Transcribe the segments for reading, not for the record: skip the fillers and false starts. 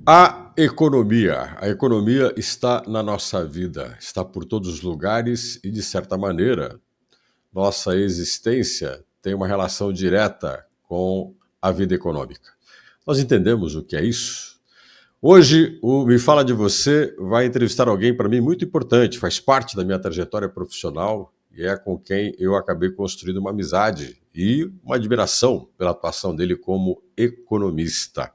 A economia está na nossa vida, está por todos os lugares e, de certa maneira, nossa existência tem uma relação direta com a vida econômica. Nós entendemos o que é isso? Hoje, o Me Fala de Você vai entrevistar alguém, para mim, muito importante, faz parte da minha trajetória profissional e é com quem eu acabei construindo uma amizade e uma admiração pela atuação dele como economista.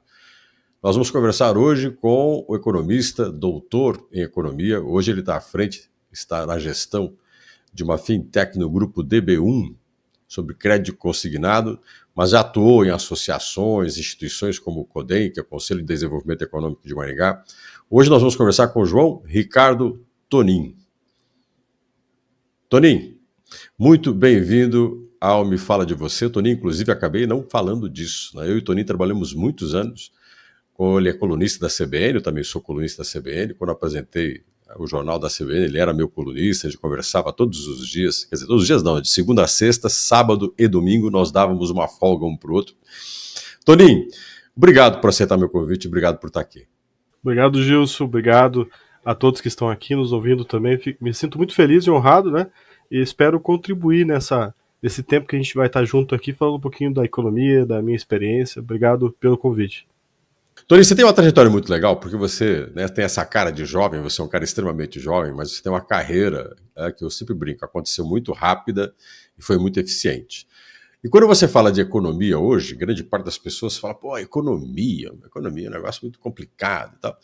Nós vamos conversar hoje com o economista, doutor em economia. Hoje ele está à frente, está na gestão de uma fintech no grupo DB1, sobre crédito consignado, mas já atuou em associações, instituições como o CODEM, que é o Conselho de Desenvolvimento Econômico de Maringá. Hoje nós vamos conversar com o João Ricardo Tonin. Tonin, muito bem-vindo ao Me Fala de Você. Tonin, inclusive, acabei não falando disso, né? Eu e o Tonin trabalhamos muitos anos. Ele é colunista da CBN, eu também sou colunista da CBN. Quando eu apresentei o jornal da CBN, ele era meu colunista, a gente conversava todos os dias, quer dizer, todos os dias não, de segunda a sexta, sábado e domingo, nós dávamos uma folga um para o outro. Tonin, obrigado por aceitar meu convite, obrigado por estar aqui. Obrigado, Gilson, obrigado a todos que estão aqui nos ouvindo também. Me sinto muito feliz e honrado, né? E espero contribuir nesse tempo que a gente vai estar junto aqui, falando um pouquinho da economia, da minha experiência. Obrigado pelo convite. Tonin, você tem uma trajetória muito legal, porque você, né, tem essa cara de jovem, você é um cara extremamente jovem, mas você tem uma carreira, que eu sempre brinco, aconteceu muito rápida e foi muito eficiente. E quando você fala de economia hoje, grande parte das pessoas fala, pô, economia é um negócio muito complicado e tal.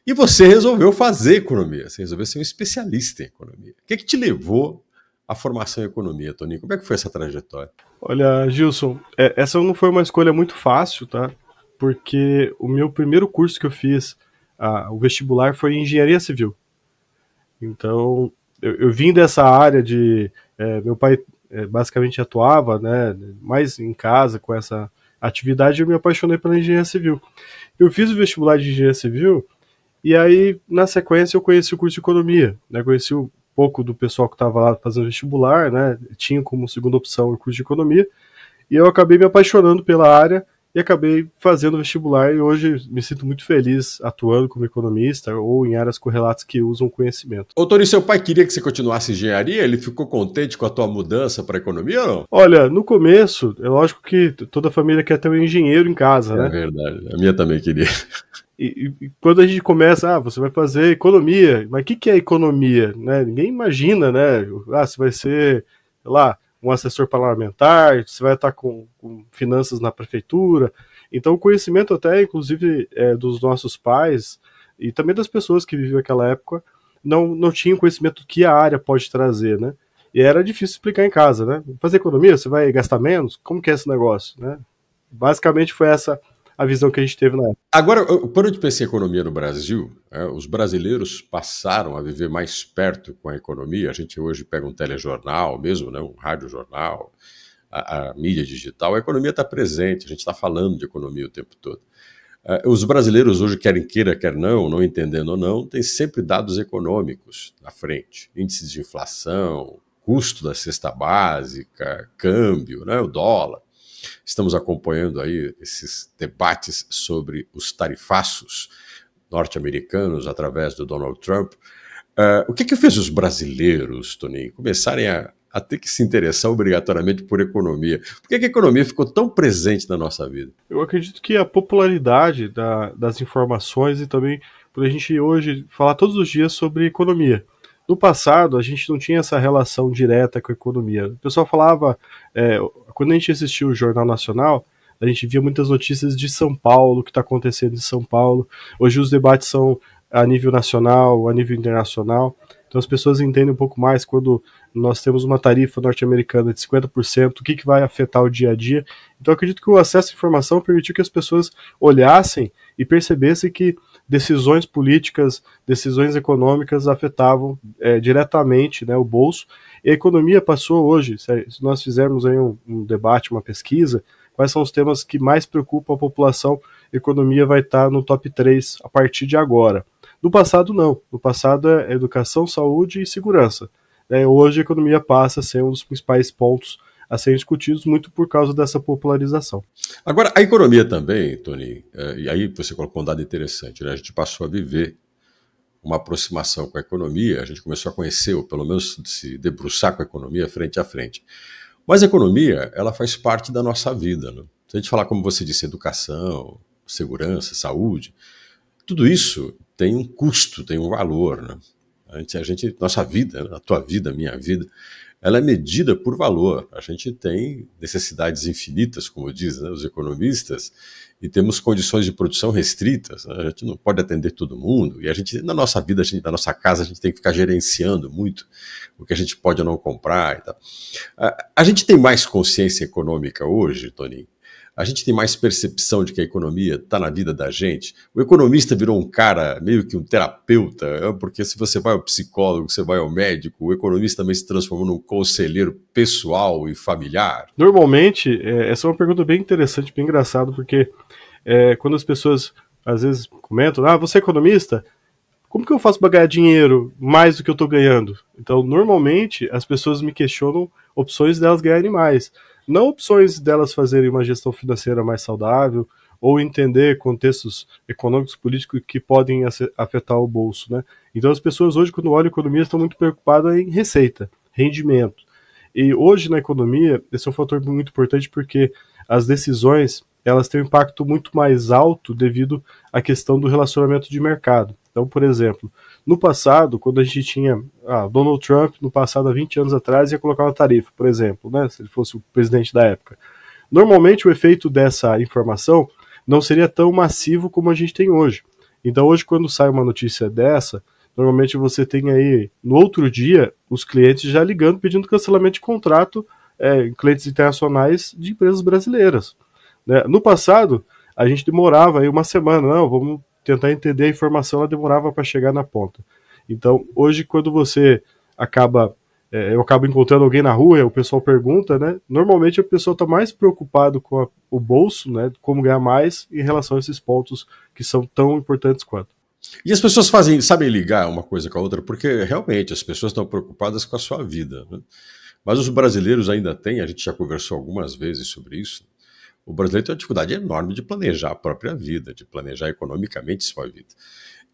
E você resolveu fazer economia, você resolveu ser um especialista em economia. O que te levou à formação em economia, Tonin? Como é que foi essa trajetória? Olha, Gilson, essa não foi uma escolha muito fácil, tá? Porque o meu primeiro curso que eu fiz, o vestibular, foi em engenharia civil. Então, eu vim dessa área de... meu pai basicamente atuava, né, mais em casa com essa atividade, e eu me apaixonei pela engenharia civil. Eu fiz o vestibular de engenharia civil, e aí, na sequência, eu conheci o curso de economia, né, conheci um pouco do pessoal que estava lá fazendo vestibular, né, tinha como segunda opção o curso de economia, e eu acabei me apaixonando pela área, e acabei fazendo vestibular e hoje me sinto muito feliz atuando como economista ou em áreas correlatas que usam conhecimento. Ô, Tonin, seu pai queria que você continuasse engenharia? Ele ficou contente com a tua mudança para a economia ou não? Olha, no começo, é lógico que toda família quer ter um engenheiro em casa, né? É verdade, a minha também queria. E quando a gente começa, você vai fazer economia, mas o que é economia? Né? Ninguém imagina, né? Você vai ser, sei lá, um assessor parlamentar, você vai estar com finanças na prefeitura. Então o conhecimento até, inclusive, dos nossos pais e também das pessoas que viviam naquela época, não tinham conhecimento do que a área pode trazer, né? E era difícil explicar em casa, né? Fazer economia, você vai gastar menos? Como que é esse negócio, né? Basicamente foi essa a visão que a gente teve na época. Agora, quando a gente pensa em economia no Brasil, os brasileiros passaram a viver mais perto com a economia. A gente hoje pega um telejornal mesmo, né, um radiojornal, a mídia digital. A economia está presente, a gente está falando de economia o tempo todo. Os brasileiros hoje, queira, quer não entendendo ou não, têm sempre dados econômicos na frente. Índices de inflação, custo da cesta básica, câmbio, né, o dólar. Estamos acompanhando aí esses debates sobre os tarifaços norte-americanos através do Donald Trump. O que fez os brasileiros, Tonin, começarem a ter que se interessar obrigatoriamente por economia? Por que a economia ficou tão presente na nossa vida? Eu acredito que a popularidade das informações e também por a gente hoje falar todos os dias sobre economia. No passado, a gente não tinha essa relação direta com a economia. O pessoal falava, quando a gente assistia o Jornal Nacional, a gente via muitas notícias de São Paulo, o que está acontecendo em São Paulo. Hoje os debates são a nível nacional, a nível internacional. Então as pessoas entendem um pouco mais quando nós temos uma tarifa norte-americana de 50%, o que vai afetar o dia a dia. Então eu acredito que o acesso à informação permitiu que as pessoas olhassem e percebessem que decisões políticas, decisões econômicas afetavam diretamente, né, o bolso. E a economia passou hoje, se nós fizermos aí um debate, uma pesquisa, quais são os temas que mais preocupam a população, a economia vai estar no top 3 a partir de agora. No passado não, no passado é educação, saúde e segurança. hoje a economia passa a ser um dos principais pontos a serem discutidos, muito por causa dessa popularização. Agora, a economia também, Tony, e aí você colocou um dado interessante, né? A gente passou a viver uma aproximação com a economia, a gente começou a conhecer, ou pelo menos se debruçar com a economia frente a frente. Mas a economia, ela faz parte da nossa vida, né? Se a gente falar, como você disse, educação, segurança, saúde, tudo isso tem um custo, tem um valor, né? Nossa vida, a tua vida, a minha vida, ela é medida por valor. A gente tem necessidades infinitas, como dizem, né, os economistas, e temos condições de produção restritas, né? A gente não pode atender todo mundo, e a gente, na nossa vida, na nossa casa, a gente tem que ficar gerenciando muito o que a gente pode ou não comprar e tal. A gente tem mais consciência econômica hoje, Tony? A gente tem mais percepção de que a economia está na vida da gente. O economista virou um cara, meio que um terapeuta, porque se você vai ao psicólogo, você vai ao médico, o economista também se transformou num conselheiro pessoal e familiar. Normalmente, essa é uma pergunta bem interessante, bem engraçada, porque quando as pessoas às vezes comentam, você é economista? Como que eu faço para ganhar dinheiro mais do que eu estou ganhando? Então, normalmente, as pessoas me questionam opções delas ganharem mais. Não opções delas fazerem uma gestão financeira mais saudável ou entender contextos econômicos, políticos que podem afetar o bolso, né? Então as pessoas hoje, quando olham a economia, estão muito preocupadas em receita, rendimento. E hoje na economia, esse é um fator muito importante porque as decisões, elas têm um impacto muito mais alto devido à questão do relacionamento de mercado. Então, por exemplo, no passado, quando a gente tinha Donald Trump, no passado, há 20 anos atrás, ia colocar uma tarifa, por exemplo, né, se ele fosse o presidente da época. Normalmente, o efeito dessa informação não seria tão massivo como a gente tem hoje. Então, hoje, quando sai uma notícia dessa, normalmente você tem aí, no outro dia, os clientes já ligando, pedindo cancelamento de contrato, clientes internacionais de empresas brasileiras. Né? No passado, a gente demorava aí uma semana, vamos tentar entender a informação, ela demorava para chegar na ponta. Então, hoje, quando você eu acabo encontrando alguém na rua, o pessoal pergunta, né? Normalmente a pessoa está mais preocupada com o bolso, né? Como ganhar mais em relação a esses pontos que são tão importantes quanto. E as pessoas sabem ligar uma coisa com a outra, porque realmente as pessoas estão preocupadas com a sua vida, né? Mas os brasileiros ainda têm, a gente já conversou algumas vezes sobre isso, o brasileiro tem uma dificuldade enorme de planejar a própria vida, de planejar economicamente sua vida.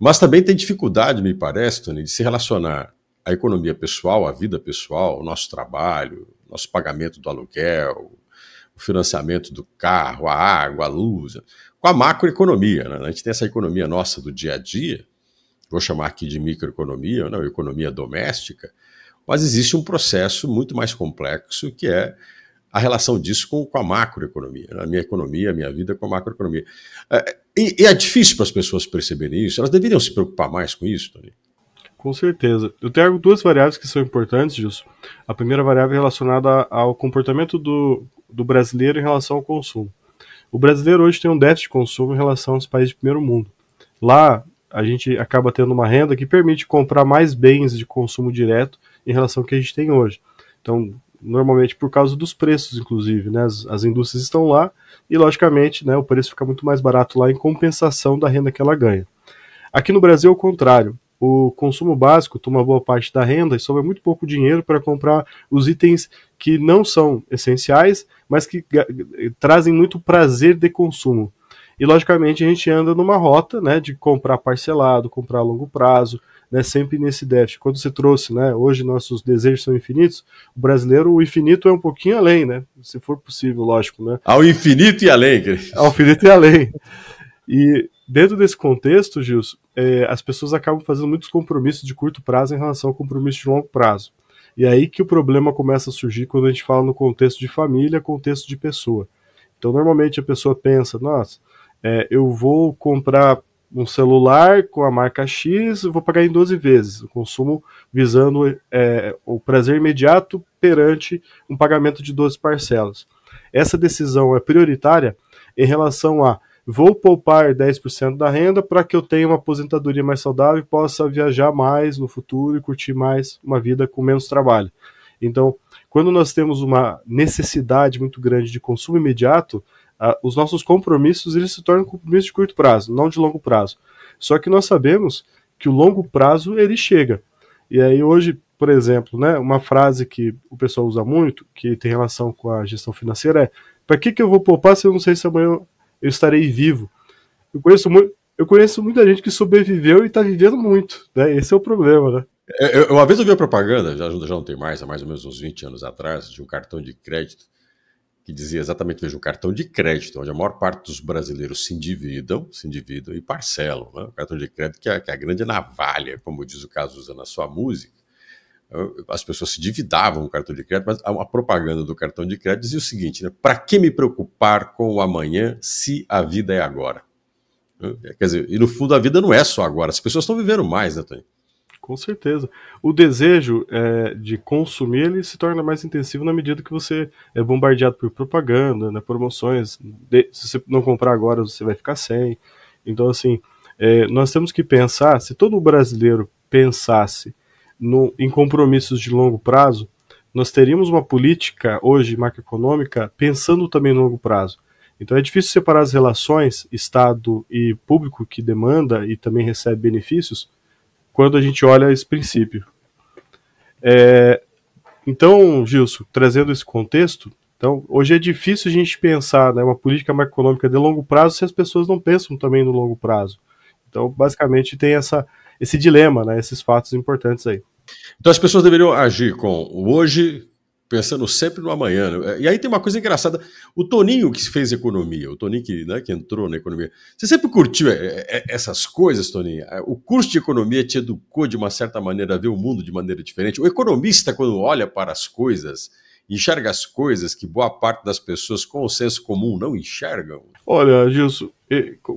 Mas também tem dificuldade, me parece, Tony, de se relacionar a economia pessoal, a vida pessoal, o nosso trabalho, nosso pagamento do aluguel, o financiamento do carro, a água, a luz, com a macroeconomia, né? A gente tem essa economia nossa do dia a dia, vou chamar aqui de microeconomia, não, economia doméstica, mas existe um processo muito mais complexo que é a relação disso com a macroeconomia, a minha economia, a minha vida com a macroeconomia. E é difícil para as pessoas perceberem isso? Elas deveriam se preocupar mais com isso, Tony? Com certeza. Eu tenho duas variáveis que são importantes, Gilson. A primeira variável é relacionada ao comportamento do brasileiro em relação ao consumo. O brasileiro hoje tem um déficit de consumo em relação aos países de primeiro mundo. Lá, a gente acaba tendo uma renda que permite comprar mais bens de consumo direto em relação ao que a gente tem hoje. Então, normalmente por causa dos preços, inclusive, né? As indústrias estão lá e, logicamente, né, o preço fica muito mais barato lá em compensação da renda que ela ganha. Aqui no Brasil, ao contrário, o consumo básico toma boa parte da renda e sobra muito pouco dinheiro para comprar os itens que não são essenciais, mas que trazem muito prazer de consumo. E, logicamente, a gente anda numa rota, né, de comprar parcelado, comprar a longo prazo, né, sempre nesse déficit. Quando você trouxe, né, hoje nossos desejos são infinitos, o brasileiro, o infinito é um pouquinho além, né, se for possível, lógico. Né? Ao infinito e além. Ao infinito e além. E dentro desse contexto, Gilson, as pessoas acabam fazendo muitos compromissos de curto prazo em relação ao compromisso de longo prazo. E aí que o problema começa a surgir quando a gente fala no contexto de família, contexto de pessoa. Então, normalmente a pessoa pensa, nossa, eu vou comprar um celular com a marca X, eu vou pagar em 12 vezes, o consumo visando o prazer imediato perante um pagamento de 12 parcelas. Essa decisão é prioritária em relação a vou poupar 10% da renda para que eu tenha uma aposentadoria mais saudável e possa viajar mais no futuro e curtir mais uma vida com menos trabalho. Então, quando nós temos uma necessidade muito grande de consumo imediato, os nossos compromissos eles se tornam compromissos de curto prazo, não de longo prazo. Só que nós sabemos que o longo prazo ele chega. E aí hoje, por exemplo, né, uma frase que o pessoal usa muito, que tem relação com a gestão financeira, é: para que eu vou poupar se eu não sei se amanhã eu estarei vivo? Eu conheço muita gente que sobreviveu e está vivendo muito, né? Esse é o problema, né? Uma vez eu vi a propaganda, já não tem mais, há mais ou menos uns 20 anos atrás, de um cartão de crédito que dizia exatamente, veja, um cartão de crédito, onde a maior parte dos brasileiros se endividam e parcelam, né? O cartão de crédito que é a grande navalha, como diz o Cazuza na sua música. As pessoas se endividavam com o cartão de crédito, mas a propaganda do cartão de crédito dizia o seguinte, né? Para que me preocupar com o amanhã se a vida é agora? Quer dizer, e no fundo a vida não é só agora, as pessoas estão vivendo mais, né, Tony? Com certeza. O desejo de consumir, ele se torna mais intensivo na medida que você é bombardeado por propaganda, né, promoções. Se você não comprar agora, você vai ficar sem. Então, assim, nós temos que pensar, se todo brasileiro pensasse em compromissos de longo prazo, nós teríamos uma política hoje macroeconômica pensando também no longo prazo. Então é difícil separar as relações Estado e público que demanda e também recebe benefícios quando a gente olha esse princípio. Então, Gilson, trazendo esse contexto, então, hoje é difícil a gente pensar, né, uma política macroeconômica de longo prazo se as pessoas não pensam também no longo prazo. Então, basicamente, tem esse dilema, né, esses fatos importantes aí. Então as pessoas deveriam agir com o hoje, pensando sempre no amanhã, né? E aí tem uma coisa engraçada, o Toninho que fez economia, o Toninho que entrou na economia, você sempre curtiu essas coisas, Toninho? O curso de economia te educou de uma certa maneira a ver o mundo de maneira diferente? O economista, quando olha para as coisas, enxerga as coisas que boa parte das pessoas com o senso comum não enxergam? Olha, Gilson,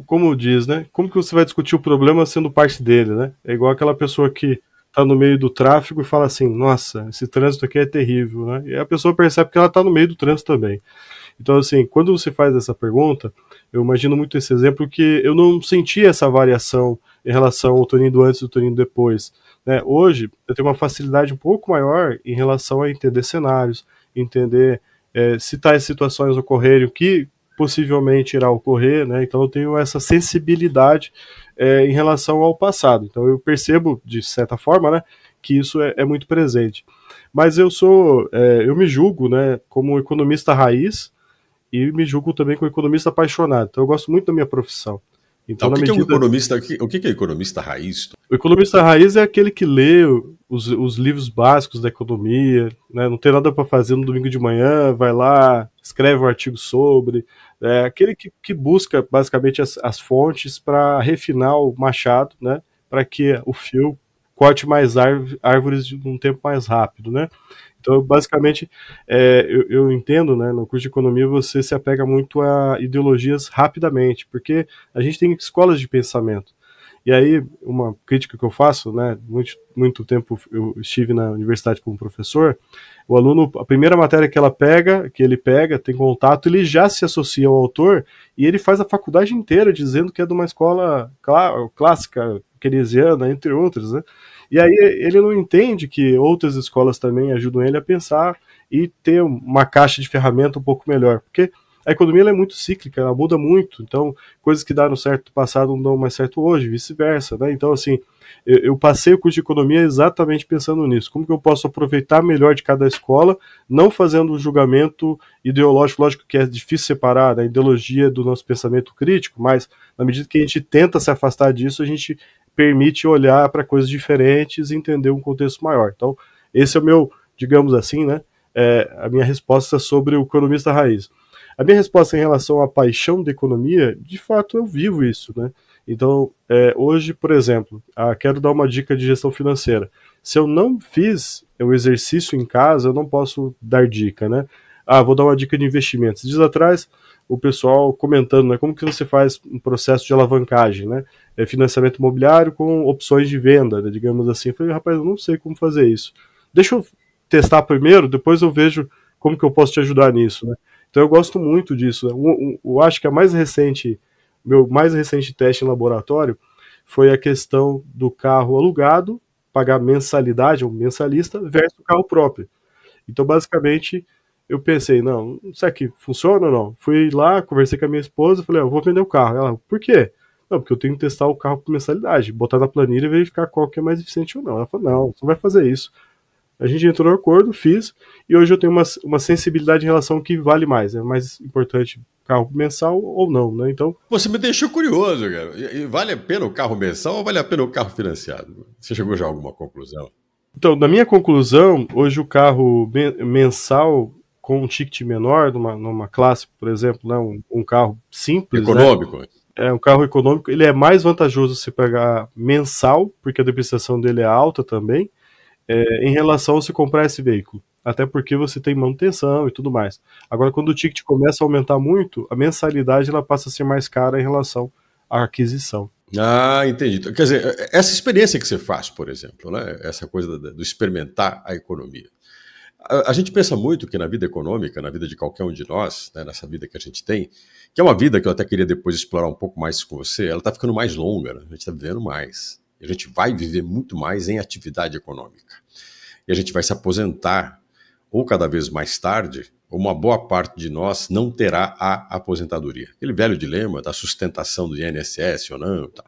como diz, né? Como que você vai discutir o problema sendo parte dele, né? É igual aquela pessoa que tá no meio do tráfego e fala assim, nossa, esse trânsito aqui é terrível, né? E a pessoa percebe que ela tá no meio do trânsito também. Então, assim, quando você faz essa pergunta, eu imagino muito esse exemplo que eu não senti essa variação em relação ao Toninho do antes e ao Toninho depois, né? Hoje, eu tenho uma facilidade um pouco maior em relação a entender cenários, entender se tais situações ocorrerem, o que possivelmente irá ocorrer, né? Então eu tenho essa sensibilidade em relação ao passado. Então eu percebo, de certa forma, né, que isso é muito presente. Mas eu me julgo, né, como economista raiz e me julgo também como economista apaixonado. Então eu gosto muito da minha profissão. Então, o que é um economista? O que é economista raiz? O economista raiz é aquele que lê os livros básicos da economia, né? Não tem nada para fazer no domingo de manhã, vai lá, escreve um artigo sobre. É aquele que busca basicamente as fontes para refinar o machado, né? Para que o fio corte mais árvores de um tempo mais rápido, né? Então, basicamente, eu entendo, né, no curso de economia você se apega muito a ideologias rapidamente, porque a gente tem escolas de pensamento. E aí, uma crítica que eu faço, né, muito tempo eu estive na universidade como professor, o aluno, a primeira matéria que ele pega, tem contato, ele já se associa ao autor e ele faz a faculdade inteira dizendo que é de uma escola clássica, keynesiana, entre outras, né? E aí ele não entende que outras escolas também ajudam ele a pensar e ter uma caixa de ferramenta um pouco melhor, porque a economia ela é muito cíclica, ela muda muito, então coisas que deram certo no passado não dão mais certo hoje, vice-versa, né? Então, assim, eu passei o curso de economia exatamente pensando nisso, como que eu posso aproveitar melhor de cada escola, não fazendo um julgamento ideológico, lógico que é difícil separar a ideologia do nosso pensamento crítico, mas na medida que a gente tenta se afastar disso, a gente permite olhar para coisas diferentes e entender um contexto maior. Então, esse é o meu, digamos assim, né, a minha resposta sobre o economista raiz. A minha resposta em relação à paixão da economia, de fato eu vivo isso, né? Então, hoje, por exemplo, quero dar uma dica de gestão financeira. Se eu não fiz o exercício em casa, eu não posso dar dica, né? Vou dar uma dica de investimentos. Dias atrás, o pessoal comentando, né, como que você faz um processo de alavancagem, né? Financiamento imobiliário com opções de venda, né, digamos assim. Eu falei, rapaz, eu não sei como fazer isso. Deixa eu testar primeiro, depois eu vejo como que eu posso te ajudar nisso, né? Então eu gosto muito disso. Eu acho que meu mais recente teste em laboratório foi a questão do carro alugado, pagar mensalidade, um mensalista, versus o carro próprio. Então, basicamente, eu pensei, não, será que funciona ou não? Fui lá, conversei com a minha esposa, falei, eu vou vender o carro. Ela, por quê? Não, porque eu tenho que testar o carro por mensalidade, botar na planilha e verificar qual que é mais eficiente ou não. Ela falou, não, você não vai fazer isso. A gente entrou no acordo, fiz, e hoje eu tenho uma sensibilidade em relação ao que vale mais. É mais importante carro mensal ou não, né? Então, Você me deixou curioso, cara. E vale a pena o carro mensal ou vale a pena o carro financiado? Você chegou já a alguma conclusão? então, na minha conclusão, hoje o carro mensal com um ticket menor, numa classe, por exemplo, né, um carro simples, né, Econômico? um carro econômico, ele é mais vantajoso se pegar mensal, porque a depreciação dele é alta também, em relação a se comprar esse veículo. Até porque você tem manutenção e tudo mais. Agora, quando o ticket começa a aumentar muito, a mensalidade ela passa a ser mais cara em relação à aquisição. Ah, entendi. Quer dizer, essa experiência que você faz, por exemplo, né? Essa coisa do experimentar a economia. A gente pensa muito que na vida econômica, na vida de qualquer um de nós, né, nessa vida que a gente tem, que é uma vida que eu até queria depois explorar um pouco mais com você, ela está ficando mais longa, né? A gente está vivendo mais. A gente vai viver muito mais em atividade econômica. E a gente vai se aposentar, ou cada vez mais tarde, uma boa parte de nós não terá a aposentadoria. Aquele velho dilema da sustentação do INSS ou não. Tá.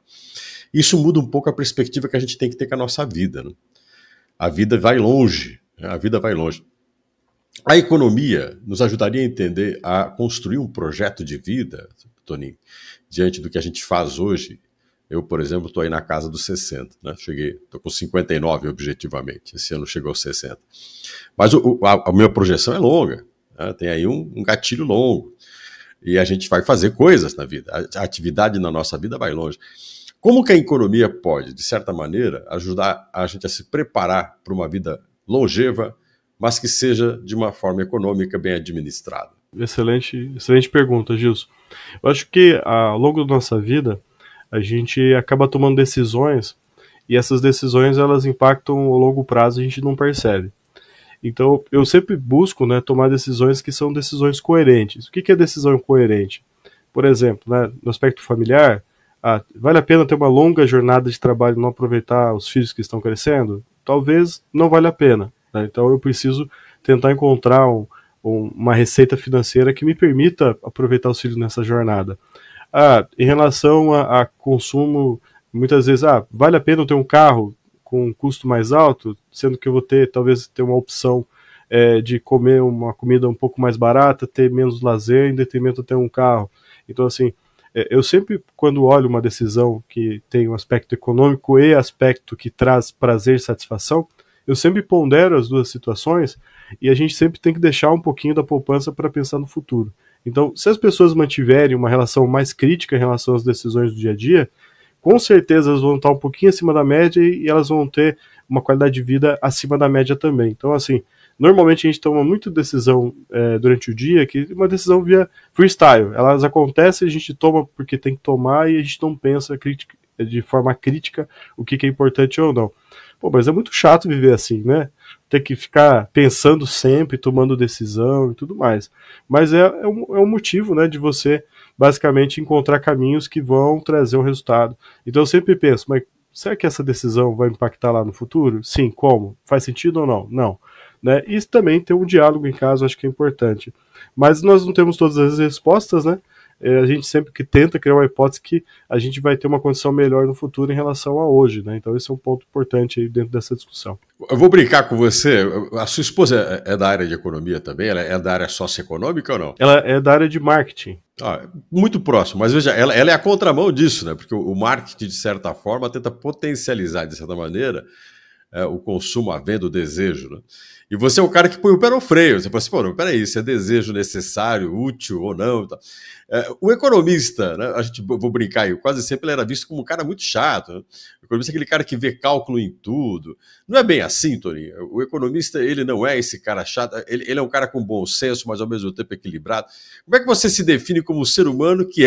Isso muda um pouco a perspectiva que a gente tem que ter com a nossa vida. Né? A vida vai longe. Né? A vida vai longe. A economia nos ajudaria a entender, a construir um projeto de vida, Toninho, diante do que a gente faz hoje. Eu, por exemplo, estou aí na casa dos 60, né? Estou com 59 objetivamente, esse ano chegou aos 60. Mas a minha projeção é longa, né? Tem aí um gatilho longo, e a gente vai fazer coisas na vida, a atividade na nossa vida vai longe. Como que a economia pode, de certa maneira, ajudar a gente a se preparar para uma vida longeva, mas que seja de uma forma econômica bem administrada? Excelente pergunta, Gilson. Eu acho que ao longo da nossa vida, a gente acaba tomando decisões e essas decisões elas impactam a longo prazo e a gente não percebe. Então eu sempre busco, né, tomar decisões que são decisões coerentes. O que é decisão coerente? Por exemplo, né, no aspecto familiar, vale a pena ter uma longa jornada de trabalho e não aproveitar os filhos que estão crescendo? Talvez não valha a pena. Né? Então eu preciso tentar encontrar uma receita financeira que me permita aproveitar os filhos nessa jornada. Em relação a consumo, muitas vezes, vale a pena eu ter um carro com um custo mais alto, sendo que eu vou talvez ter uma opção de comer uma comida um pouco mais barata, ter menos lazer em detrimento de ter um carro. Então, assim, eu sempre, quando olho uma decisão que tem um aspecto econômico e aspecto que traz prazer e satisfação, eu sempre pondero as duas situações e a gente sempre tem que deixar um pouquinho da poupança para pensar no futuro. Então, se as pessoas mantiverem uma relação mais crítica em relação às decisões do dia a dia, com certeza elas vão estar um pouquinho acima da média e elas vão ter uma qualidade de vida acima da média também. Então, assim, normalmente a gente toma muita decisão durante o dia, que uma decisão via freestyle. Elas acontecem, a gente toma porque tem que tomar e a gente não pensa de forma crítica o que é importante ou não. Pô, mas é muito chato viver assim, né? Ter que ficar pensando sempre, tomando decisão e tudo mais. Mas é um motivo, né, de você basicamente encontrar caminhos que vão trazer um resultado. Então eu sempre penso, mas será que essa decisão vai impactar lá no futuro? Sim, como? Faz sentido ou não? Não. Né? E também ter um diálogo em casa, acho que é importante. Mas nós não temos todas as respostas, né? A gente sempre que tenta criar uma hipótese que a gente vai ter uma condição melhor no futuro em relação a hoje, né? Então esse é um ponto importante aí dentro dessa discussão. Eu vou brincar com você, a sua esposa é da área de economia também? Ela é da área socioeconômica ou não? Ela é da área de marketing. Muito próximo, mas veja, ela é a contramão disso, né? Porque o marketing, de certa forma, tenta potencializar, de certa maneira, o consumo, a venda, o desejo, né? E você é o cara que põe o pé no freio. Você fala assim, pô, não, peraí, isso é desejo necessário, útil ou não. O economista, né, vou brincar aí, quase sempre ele era visto como um cara muito chato. Né? O economista é aquele cara que vê cálculo em tudo. Não é bem assim, Toninho. O economista, ele não é esse cara chato, ele é um cara com bom senso, mas ao mesmo tempo equilibrado. Como é que você se define como um ser humano que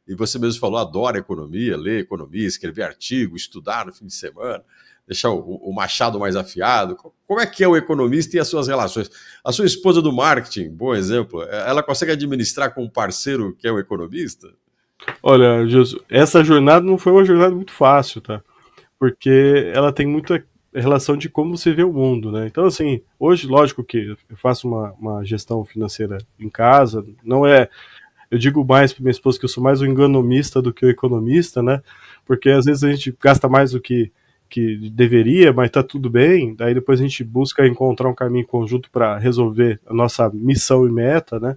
e você mesmo falou, adora economia, ler economia, escrever artigo, estudar no fim de semana, deixar o machado mais afiado? Como é que é o economista e as suas relações? A sua esposa do marketing, bom exemplo, ela consegue administrar com um parceiro que é o economista? Olha, Gilson, essa jornada não foi uma jornada muito fácil, tá? Porque ela tem muita relação de como você vê o mundo, né? Então, assim, hoje, lógico que eu faço uma gestão financeira em casa, não é... Eu digo mais para minha esposa que eu sou mais o enganomista do que o economista, né? Porque às vezes a gente gasta mais do que que deveria, mas está tudo bem. Daí depois a gente busca encontrar um caminho conjunto para resolver a nossa missão e meta, né?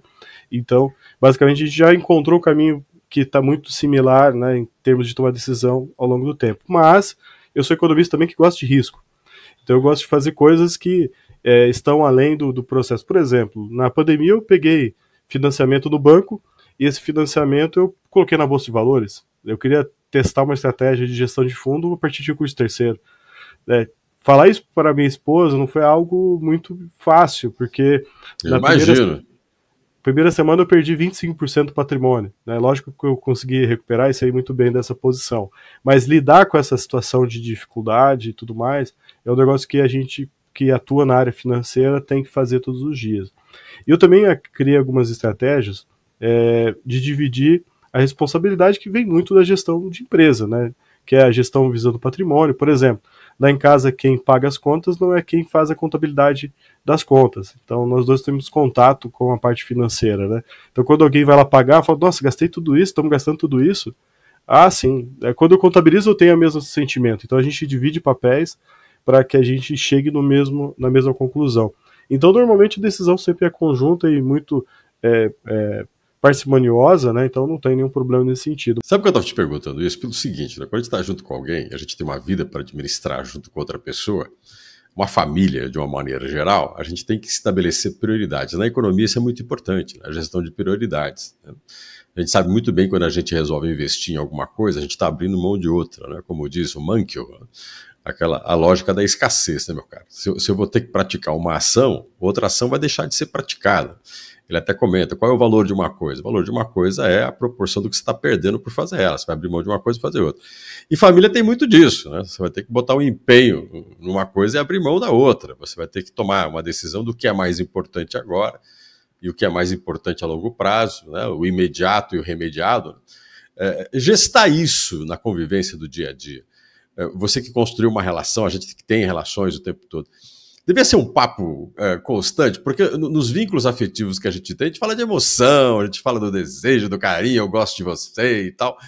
Então, basicamente, a gente já encontrou um caminho que está muito similar, né, em termos de tomar decisão ao longo do tempo. Mas eu sou economista também que gosta de risco. Então eu gosto de fazer coisas que estão além do processo. Por exemplo, na pandemia eu peguei financiamento do banco e esse financiamento eu coloquei na Bolsa de Valores. Eu queria testar uma estratégia de gestão de fundo a partir de curso terceiro. Falar isso para minha esposa não foi algo muito fácil, porque eu imagino. Primeira semana eu perdi 25% do patrimônio. Né? Lógico que eu consegui recuperar e sair muito bem dessa posição. Mas lidar com essa situação de dificuldade e tudo mais é um negócio que a gente que atua na área financeira tem que fazer todos os dias. E eu também criei algumas estratégias de dividir a responsabilidade que vem muito da gestão de empresa, né? Que é a gestão visando o patrimônio. Por exemplo, lá em casa quem paga as contas não é quem faz a contabilidade das contas. Então nós dois temos contato com a parte financeira, né? Então quando alguém vai lá pagar, fala, nossa, gastei tudo isso, estamos gastando tudo isso. Ah, sim. Quando eu contabilizo eu tenho o mesmo sentimento. Então a gente divide papéis para que a gente chegue na mesma conclusão. Então normalmente a decisão sempre é conjunta e muito parcimoniosa, né? Então não tem nenhum problema nesse sentido. Sabe que eu estava te perguntando isso? Pelo seguinte, né? Quando a gente está junto com alguém, a gente tem uma vida para administrar junto com outra pessoa, uma família, de uma maneira geral, a gente tem que estabelecer prioridades. Na economia isso é muito importante, né? A gestão de prioridades. Né? A gente sabe muito bem quando a gente resolve investir em alguma coisa, a gente está abrindo mão de outra, né? Como diz o Mankiw, a lógica da escassez, né, meu cara? Se eu vou ter que praticar uma ação, outra ação vai deixar de ser praticada. Ele até comenta, qual é o valor de uma coisa? O valor de uma coisa é a proporção do que você está perdendo por fazer ela. Você vai abrir mão de uma coisa e fazer outra. E família tem muito disso, né? Você vai ter que botar um empenho numa coisa e abrir mão da outra. Você vai ter que tomar uma decisão do que é mais importante agora e o que é mais importante a longo prazo, né? O imediato e o remediado. Gestar isso na convivência do dia a dia. Você que construiu uma relação, a gente que tem relações o tempo todo, devia ser um papo constante, porque nos vínculos afetivos que a gente tem, a gente fala de emoção, a gente fala do desejo, do carinho, eu gosto de você e tal,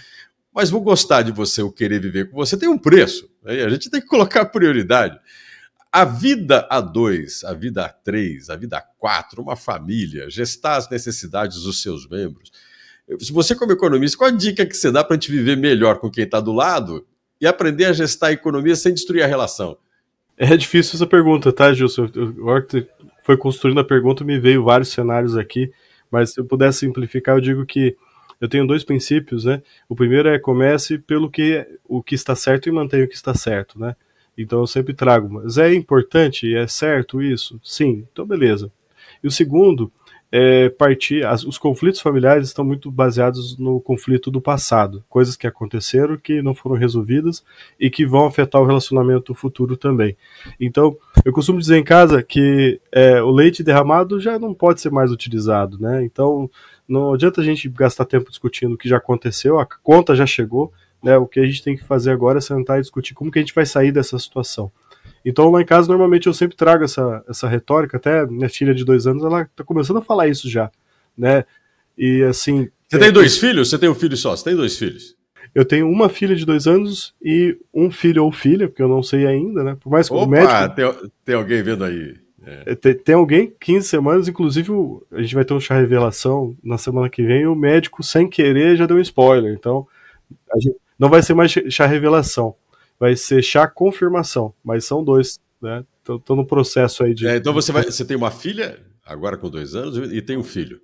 mas vou gostar de você, eu querer viver com você, tem um preço, né? A gente tem que colocar prioridade. A vida a dois, a vida a três, a vida a quatro, uma família, gestar as necessidades dos seus membros. Se você como economista, qual a dica que você dá para a gente viver melhor com quem está do lado e aprender a gestar a economia sem destruir a relação? É difícil essa pergunta, tá, Gilson? Agora que você foi construindo a pergunta, me veio vários cenários aqui, mas se eu pudesse simplificar, eu digo que eu tenho dois princípios, né? O primeiro é comece pelo o que está certo e mantenha o que está certo, né? Então eu sempre trago, mas é importante, é certo isso? Sim, então beleza. E o segundo os conflitos familiares estão muito baseados no conflito do passado, coisas que aconteceram que não foram resolvidas e que vão afetar o relacionamento futuro também. Então, eu costumo dizer em casa que o leite derramado já não pode ser mais utilizado, né? Então, não adianta a gente gastar tempo discutindo o que já aconteceu, a conta já chegou, né? O que a gente tem que fazer agora é sentar e discutir como que a gente vai sair dessa situação. Então lá em casa normalmente eu sempre trago essa retórica, até minha filha de 2 anos, ela tá começando a falar isso já, né? E assim... Você tem 2 filhos? Você tem um filho só? Você tem 2 filhos? Eu tenho uma filha de 2 anos e um filho ou filha, porque eu não sei ainda, né? Por mais que o médico... tem alguém vendo aí. Tem alguém, 15 semanas, inclusive a gente vai ter um chá revelação na semana que vem, e o médico, sem querer, já deu um spoiler. Então, não vai ser mais chá revelação. Vai ser chá confirmação, mas são 2, né? Tô no processo aí de... Então você tem uma filha, agora com 2 anos, e tem um filho.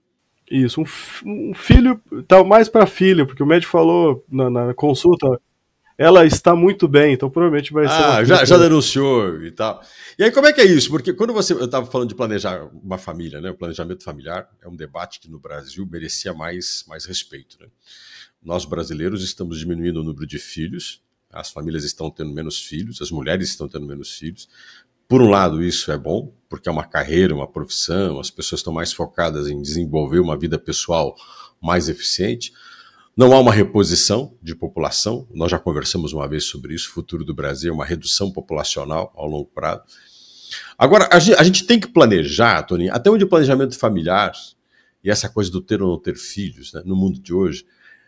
Isso, um filho, tá mais para filha, porque o médico falou na consulta, ela está muito bem, então provavelmente vai ser... já denunciou e tal. E aí como é que é isso? Porque quando eu estava falando de planejar uma família, né? O planejamento familiar é um debate que no Brasil merecia mais respeito, né? Nós brasileiros estamos diminuindo o número de filhos, as famílias estão tendo menos filhos, as mulheres estão tendo menos filhos. Por um lado, isso é bom, porque é uma carreira, uma profissão, as pessoas estão mais focadas em desenvolver uma vida pessoal mais eficiente. Não há uma reposição de população, nós já conversamos uma vez sobre isso, o futuro do Brasil é uma redução populacional ao longo prazo. Agora, a gente tem que planejar, Toninho, até onde o planejamento familiar, e essa coisa do ter ou não ter filhos, né, no mundo de hoje,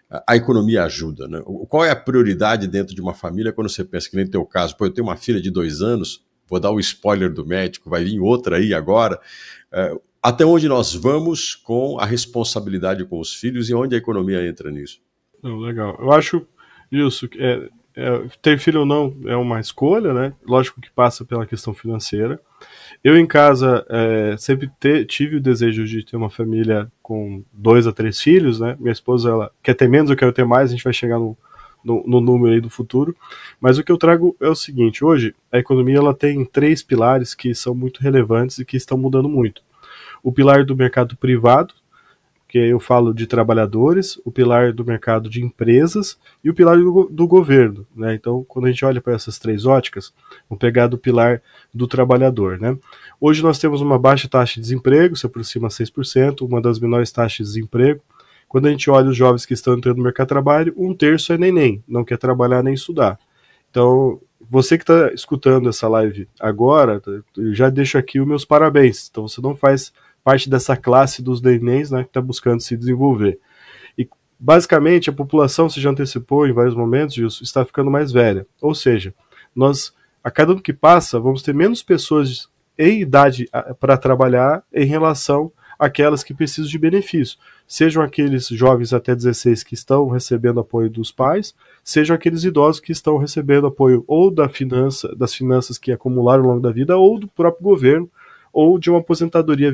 a economia ajuda, né? Qual é a prioridade dentro de uma família quando você pensa que nem no teu caso, pô, eu tenho uma filha de 2 anos, vou dar o spoiler do médico, vai vir outra aí agora. Até onde nós vamos com a responsabilidade com os filhos e onde a economia entra nisso? Não, legal. Eu acho, Gilson, ter filho ou não é uma escolha, né? Lógico que passa pela questão financeira. Eu em casa sempre tive o desejo de ter uma família com 2 a 3 filhos, né? Minha esposa, ela quer ter menos, eu quero ter mais, a gente vai chegar no número aí do futuro. Mas o que eu trago é o seguinte: hoje a economia ela tem 3 pilares que são muito relevantes e que estão mudando muito. O pilar do mercado privado, que eu falo de trabalhadores, o pilar do mercado de empresas e o pilar do governo, né? Então, quando a gente olha para essas 3 óticas, vamos pegar do pilar do trabalhador, né? Hoje nós temos uma baixa taxa de desemprego, se aproxima a 6%, uma das menores taxas de desemprego. Quando a gente olha os jovens que estão entrando no mercado de trabalho, 1/3 é neném, não quer trabalhar nem estudar. Então, você que está escutando essa live agora, eu já deixo aqui os meus parabéns. Então, você não faz parte dessa classe dos nenéns, né, que está buscando se desenvolver. E, basicamente, a população, se já antecipou em vários momentos, Gilson, está ficando mais velha. Ou seja, nós, a cada ano que passa, vamos ter menos pessoas em idade para trabalhar em relação àquelas que precisam de benefício. Sejam aqueles jovens até 16 que estão recebendo apoio dos pais, sejam aqueles idosos que estão recebendo apoio ou das finanças que acumularam ao longo da vida, ou do próprio governo, ou de uma aposentadoria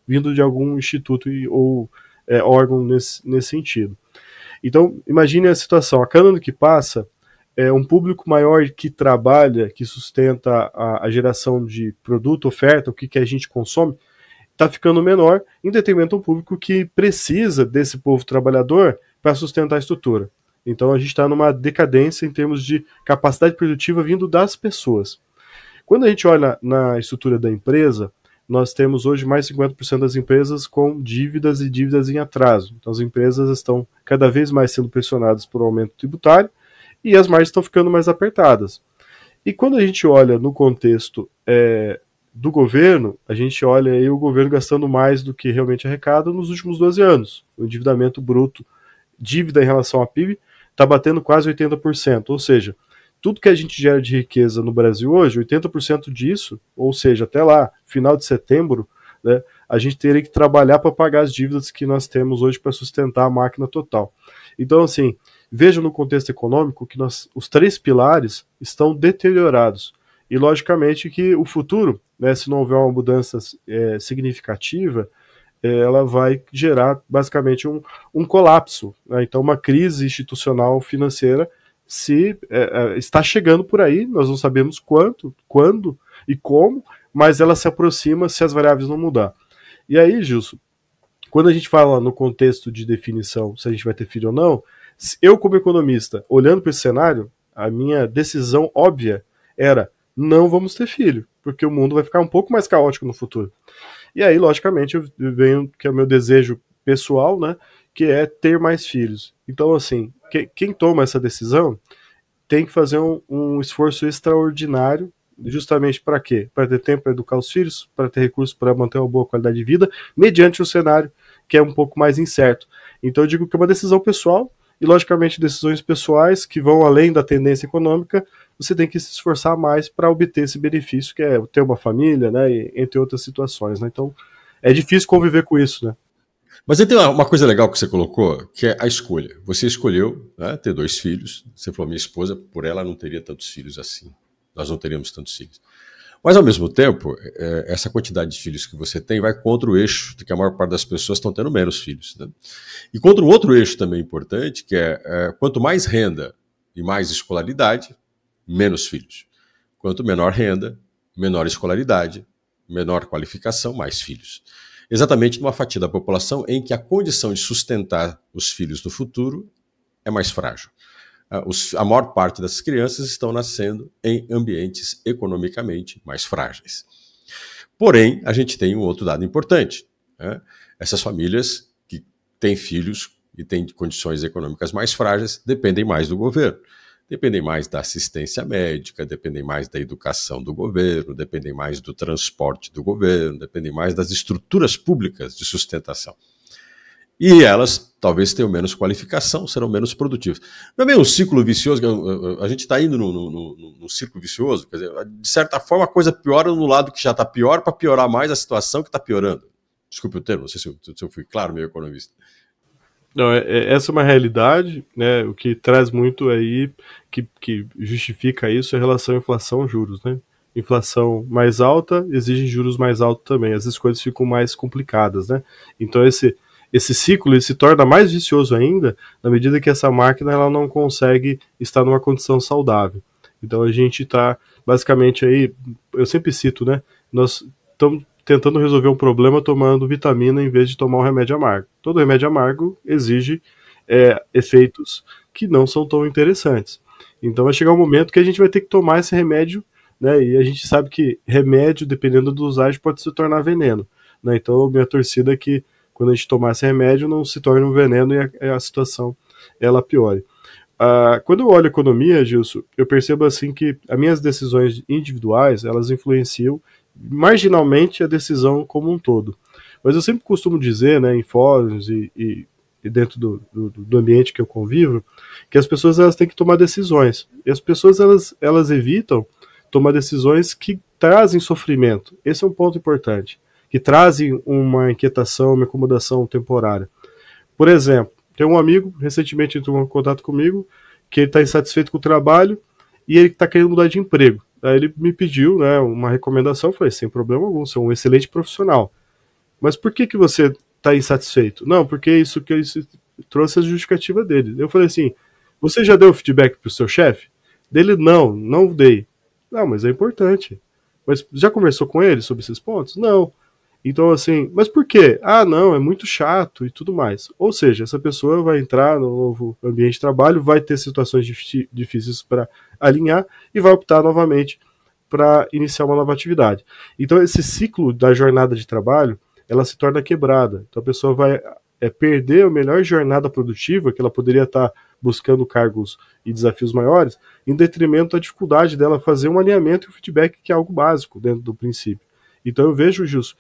vindo de algum instituto ou órgão nesse sentido. Então, imagine a situação: a cada ano que passa, um público maior que trabalha, que sustenta a geração de produto, oferta, o que a gente consome, está ficando menor, em detrimento ao público que precisa desse povo trabalhador para sustentar a estrutura. Então a gente está numa decadência em termos de capacidade produtiva vindo das pessoas. Quando a gente olha na estrutura da empresa, nós temos hoje mais de 50% das empresas com dívidas e dívidas em atraso. Então as empresas estão cada vez mais sendo pressionadas por um aumento tributário e as margens estão ficando mais apertadas. E quando a gente olha no contexto do governo, a gente olha aí o governo gastando mais do que realmente arrecada nos últimos 12 anos. O endividamento bruto, dívida em relação ao PIB, está batendo quase 80%. Ou seja, tudo que a gente gera de riqueza no Brasil hoje, 80% disso, ou seja, até lá, final de setembro, né, a gente teria que trabalhar para pagar as dívidas que nós temos hoje para sustentar a máquina total. Então, assim, vejam no contexto econômico que os 3 pilares estão deteriorados. E, logicamente, que o futuro, né, se não houver uma mudança significativa, ela vai gerar, basicamente, um colapso. Né? Então, uma crise institucional financeira está chegando por aí, nós não sabemos quando e como, mas ela se aproxima se as variáveis não mudar. E aí, Gilson, quando a gente fala no contexto de definição se a gente vai ter filho ou não, eu, como economista, olhando para esse cenário, a minha decisão óbvia era: não vamos ter filho, porque o mundo vai ficar um pouco mais caótico no futuro. E aí, logicamente, eu venho, que é o meu desejo pessoal, né, que é ter mais filhos. Então, assim, quem toma essa decisão tem que fazer um esforço extraordinário, justamente para quê? Para ter tempo para educar os filhos, para ter recursos para manter uma boa qualidade de vida, mediante o cenário que é um pouco mais incerto. Então, eu digo que é uma decisão pessoal, e, logicamente, decisões pessoais que vão além da tendência econômica, você tem que se esforçar mais para obter esse benefício, que é ter uma família, né, entre outras situações. Né? Então, é difícil conviver com isso, né? Mas aí tem uma coisa legal que você colocou, que é a escolha. Você escolheu, né, ter 2 filhos. Você falou: minha esposa, por ela, não teria tantos filhos assim. Nós não teríamos tantos filhos. Mas, ao mesmo tempo, essa quantidade de filhos que você tem vai contra o eixo de que a maior parte das pessoas estão tendo menos filhos. Né? E contra um outro eixo também importante, que quanto mais renda e mais escolaridade, menos filhos. Quanto menor renda, menor escolaridade, menor qualificação, mais filhos. Exatamente numa fatia da população em que a condição de sustentar os filhos no futuro é mais frágil. A maior parte das crianças estão nascendo em ambientes economicamente mais frágeis. Porém, a gente tem um outro dado importante. Né? Essas famílias que têm filhos e têm condições econômicas mais frágeis dependem mais do governo. Dependem mais da assistência médica, dependem mais da educação do governo, dependem mais do transporte do governo, dependem mais das estruturas públicas de sustentação. E elas talvez tenham menos qualificação, serão menos produtivas. Não é meio um ciclo vicioso, a gente está indo num ciclo vicioso, quer dizer, de certa forma a coisa piora no lado que já está pior para piorar mais a situação que está piorando. Desculpe o termo, não sei se eu fui claro, meu economista. Não, essa é uma realidade, né? O que traz muito aí, que justifica isso, é a relação inflação-juros, né? Inflação mais alta exige juros mais altos também, as coisas ficam mais complicadas, né? Então esse ciclo ele se torna mais vicioso ainda na medida que essa máquina ela não consegue estar numa condição saudável. Então a gente está basicamente aí, eu sempre cito, né? Nós estamos tentando resolver um problema tomando vitamina em vez de tomar um remédio amargo. Todo remédio amargo exige efeitos que não são tão interessantes. Então vai chegar um momento que a gente vai ter que tomar esse remédio, né? E a gente sabe que remédio, dependendo da dosagem, pode se tornar veneno, né? Então minha torcida é que quando a gente tomar esse remédio não se torne um veneno e a situação ela piore. Quando eu olho a economia, Gilson, eu percebo assim que as minhas decisões individuais elas influenciam marginalmente a decisão como um todo. Mas eu sempre costumo dizer, né, em fóruns e dentro do ambiente que eu convivo, que as pessoas elas têm que tomar decisões. E as pessoas elas evitam tomar decisões que trazem sofrimento. Esse é um ponto importante. Que trazem uma inquietação, uma incomodação temporária. Por exemplo, tem um amigo, recentemente entrou em contato comigo, que ele está insatisfeito com o trabalho e ele está querendo mudar de emprego. Aí ele me pediu, né, uma recomendação, eu falei, sem problema algum, você é um excelente profissional. Mas por que você está insatisfeito? Não, porque isso que ele trouxe a justificativa dele. Eu falei assim, você já deu feedback para o seu chefe? Dele, não dei. Não, mas é importante. Mas já conversou com ele sobre esses pontos? Não. Então, assim, mas por quê? Não, é muito chato e tudo mais. Ou seja, essa pessoa vai entrar no novo ambiente de trabalho, vai ter situações difíceis para alinhar e vai optar novamente para iniciar uma nova atividade. Então, esse ciclo da jornada de trabalho, ela se torna quebrada. Então, a pessoa vai perder a melhor jornada produtiva, que ela poderia estar buscando cargos e desafios maiores, em detrimento da dificuldade dela fazer um alinhamento e um feedback, que é algo básico dentro do princípio. Então, eu vejo, Gilson,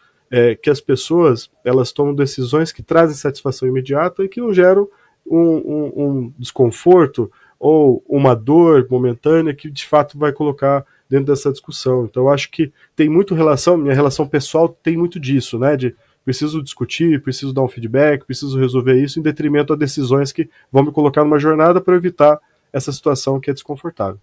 que as pessoas elas tomam decisões que trazem satisfação imediata e que não geram um desconforto ou uma dor momentânea que de fato vai colocar dentro dessa discussão. Então eu acho que tem muito relação, minha relação pessoal tem muito disso, né? De preciso discutir, preciso dar um feedback, preciso resolver isso em detrimento a decisões que vão me colocar numa jornada para evitar essa situação que é desconfortável.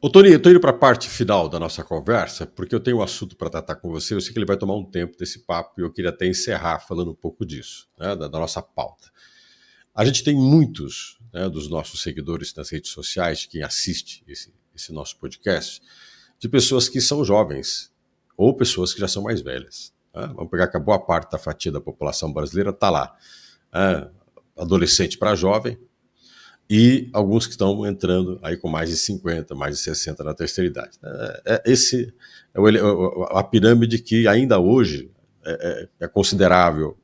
Ô, Tony, eu estou indo para a parte final da nossa conversa, porque eu tenho um assunto para tratar com você. Eu sei que ele vai tomar um tempo desse papo e eu queria até encerrar falando um pouco disso, né, da nossa pauta. A gente tem muitos, né, dos nossos seguidores nas redes sociais, de quem assiste esse nosso podcast, de pessoas que são jovens ou pessoas que já são mais velhas. Né? Vamos pegar que a boa parte da fatia da população brasileira está lá. Adolescente para jovem, e alguns que estão entrando aí com mais de 50, mais de 60 na terceira idade. Esse é a pirâmide que ainda hoje é considerável,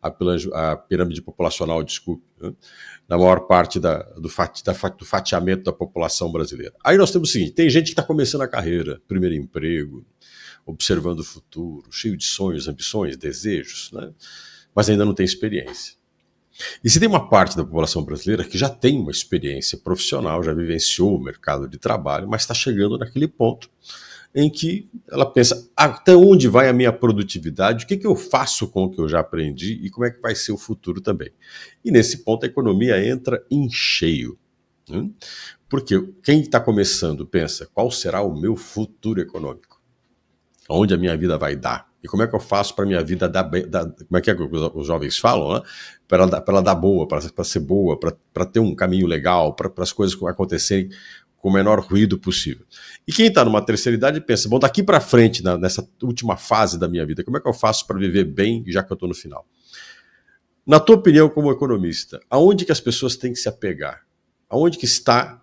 a pirâmide populacional, desculpe, né? Na maior parte do fatiamento da população brasileira. Aí nós temos o seguinte, tem gente que está começando a carreira, primeiro emprego, observando o futuro, cheio de sonhos, ambições, desejos, né? Mas ainda não tem experiência. E se tem uma parte da população brasileira que já tem uma experiência profissional, já vivenciou o mercado de trabalho, mas está chegando naquele ponto em que ela pensa, até onde vai a minha produtividade, o que eu faço com o que eu já aprendi e como é que vai ser o futuro também. E nesse ponto a economia entra em cheio. Né? Porque quem está começando pensa, qual será o meu futuro econômico? Onde a minha vida vai dar? E como é que eu faço para a minha vida dar, como é que os jovens falam, né? Para ela dar boa, para ser boa, para ter um caminho legal, para as coisas acontecerem com o menor ruído possível. E quem está numa terceira idade pensa, bom, daqui para frente, nessa última fase da minha vida, como é que eu faço para viver bem, já que eu estou no final? Na tua opinião, como economista, aonde que as pessoas têm que se apegar? Aonde que está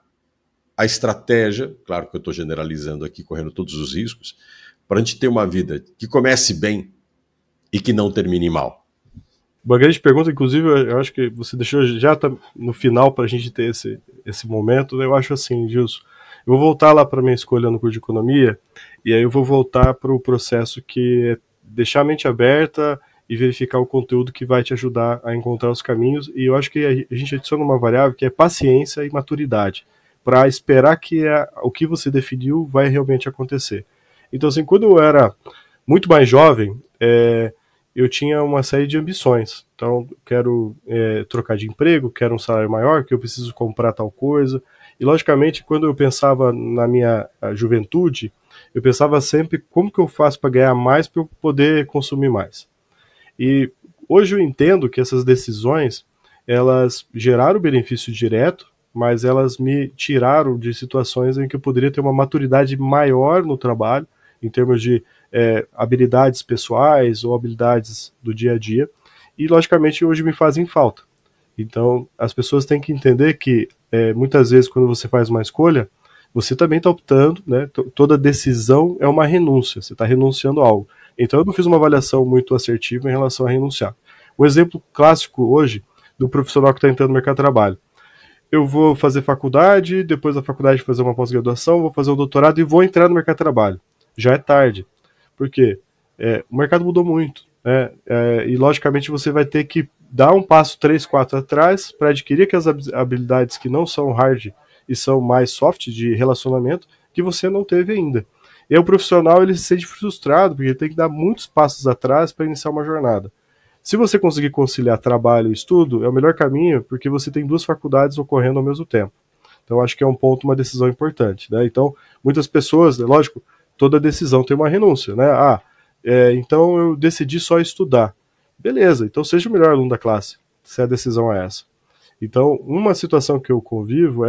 a estratégia, claro que eu estou generalizando aqui, correndo todos os riscos, para a gente ter uma vida que comece bem e que não termine mal? Uma grande pergunta, inclusive, eu acho que você deixou já no final para a gente ter esse momento. Eu acho assim, Gilson, eu vou voltar lá para minha escolha no curso de economia, e aí eu vou voltar para o processo que é deixar a mente aberta e verificar o conteúdo que vai te ajudar a encontrar os caminhos. E eu acho que a gente adiciona uma variável que é paciência e maturidade, para esperar que o que você definiu vai realmente acontecer. Então, assim, quando eu era muito mais jovem, eu tinha uma série de ambições. Então, quero trocar de emprego, quero um salário maior, que eu preciso comprar tal coisa. E, logicamente, quando eu pensava na minha juventude, eu pensava sempre como que eu faço para ganhar mais para eu poder consumir mais. E hoje eu entendo que essas decisões, elas geraram benefício direto, mas elas me tiraram de situações em que eu poderia ter uma maturidade maior no trabalho, em termos de habilidades pessoais ou habilidades do dia a dia, e logicamente hoje me fazem falta. Então as pessoas têm que entender que muitas vezes quando você faz uma escolha, você também está optando, né? Toda decisão é uma renúncia, você está renunciando a algo. Então eu não fiz uma avaliação muito assertiva em relação a renunciar. Um exemplo clássico hoje do profissional que está entrando no mercado de trabalho. Eu vou fazer faculdade, depois da faculdade fazer uma pós-graduação, vou fazer um doutorado e vou entrar no mercado de trabalho. Já é tarde. Por quê? O mercado mudou muito, né? E logicamente você vai ter que dar um passo 3, 4 atrás para adquirir aquelas habilidades que não são hard e são mais soft de relacionamento que você não teve ainda. E aí o profissional ele se sente frustrado porque ele tem que dar muitos passos atrás para iniciar uma jornada. Se você conseguir conciliar trabalho e estudo, é o melhor caminho porque você tem 2 faculdades ocorrendo ao mesmo tempo. Então acho que é um ponto, uma decisão importante, né? Então muitas pessoas, lógico, toda decisão tem uma renúncia, né? Então eu decidi só estudar. Beleza, então seja o melhor aluno da classe, se a decisão é essa. Então, uma situação que eu convivo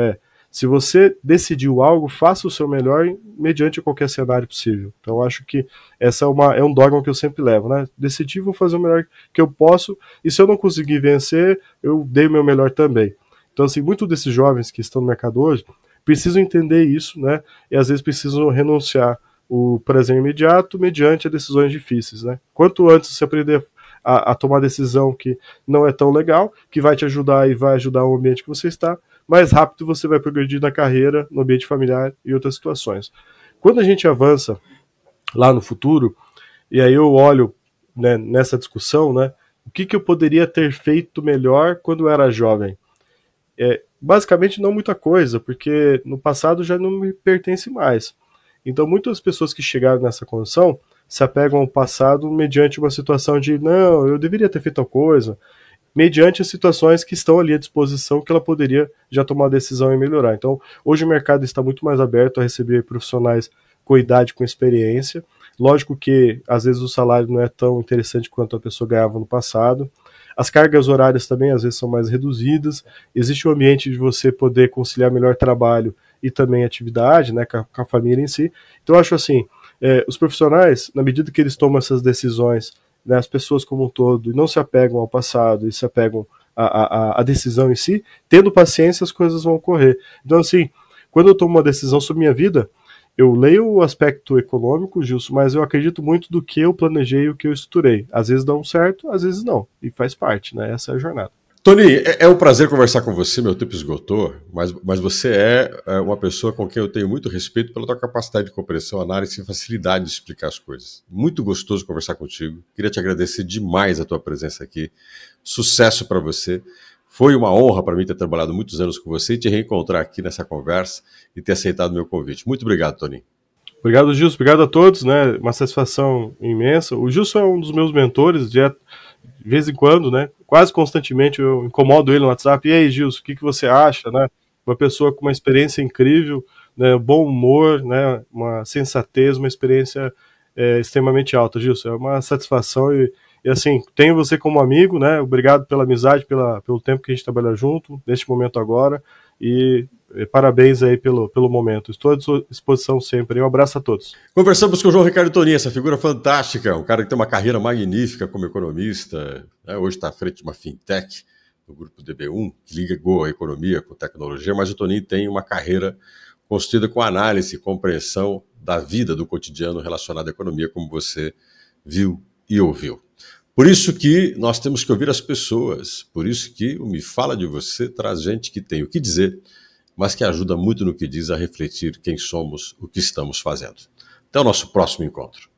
se você decidiu algo, faça o seu melhor mediante qualquer cenário possível. Então, eu acho que essa é um dogma que eu sempre levo, né? Decidi, vou fazer o melhor que eu posso, e se eu não conseguir vencer, eu dei o meu melhor também. Então, assim, muitos desses jovens que estão no mercado hoje precisam entender isso, né? E às vezes precisam renunciar o prazer imediato mediante decisões difíceis, né? Quanto antes você aprender a tomar decisão que não é tão legal, que vai te ajudar e vai ajudar o ambiente que você está, mais rápido você vai progredir na carreira, no ambiente familiar e outras situações. Quando a gente avança lá no futuro, e aí eu olho, né, nessa discussão, né, o que eu poderia ter feito melhor quando eu era jovem? Basicamente não muita coisa, porque no passado já não me pertence mais. Então muitas pessoas que chegaram nessa condição se apegam ao passado mediante uma situação de não, eu deveria ter feito tal coisa, mediante as situações que estão ali à disposição que ela poderia já tomar a decisão e melhorar. Então, hoje o mercado está muito mais aberto a receber profissionais com idade, com experiência. Lógico que, às vezes, o salário não é tão interessante quanto a pessoa ganhava no passado. As cargas horárias também, às vezes, são mais reduzidas. Existe um ambiente de você poder conciliar melhor trabalho e também atividade, né, com a família em si. Então, eu acho assim, os profissionais, na medida que eles tomam essas decisões, né, as pessoas como um todo, e não se apegam ao passado, e se apegam à decisão em si, tendo paciência, as coisas vão ocorrer. Então, assim, quando eu tomo uma decisão sobre minha vida, eu leio o aspecto econômico, Gilson, mas eu acredito muito do que eu planejei e o que eu estruturei. Às vezes dão certo, às vezes não, e faz parte, né? Essa é a jornada. Tony, é um prazer conversar com você, meu tempo esgotou, mas você é uma pessoa com quem eu tenho muito respeito pela tua capacidade de compreensão, análise e facilidade de explicar as coisas. Muito gostoso conversar contigo, queria te agradecer demais a tua presença aqui, sucesso para você. Foi uma honra para mim ter trabalhado muitos anos com você e te reencontrar aqui nessa conversa e ter aceitado o meu convite. Muito obrigado, Tony. Obrigado, Gilson, obrigado a todos, né? Uma satisfação imensa. O Gilson é um dos meus mentores, de vez em quando, né? Quase constantemente eu incomodo ele no WhatsApp. E aí, Gilson, o que você acha, né? Uma pessoa com uma experiência incrível, né? Bom humor, né? Uma sensatez, uma experiência extremamente alta, Gilson. É uma satisfação e assim, tenho você como amigo, né? Obrigado pela amizade, pelo tempo que a gente trabalha junto, neste momento agora. E parabéns aí pelo momento. Estou à disposição sempre. Um abraço a todos. Conversamos com o João Ricardo Tonin, essa figura fantástica, um cara que tem uma carreira magnífica como economista, né? Hoje está à frente de uma fintech, do grupo DB1, que ligou a economia com tecnologia, mas o Tonin tem uma carreira construída com análise e compreensão da vida, do cotidiano relacionado à economia, como você viu e ouviu. Por isso que nós temos que ouvir as pessoas, por isso que o Me Fala de Você traz gente que tem o que dizer, mas que ajuda muito no que diz a refletir quem somos, o que estamos fazendo. Até o nosso próximo encontro.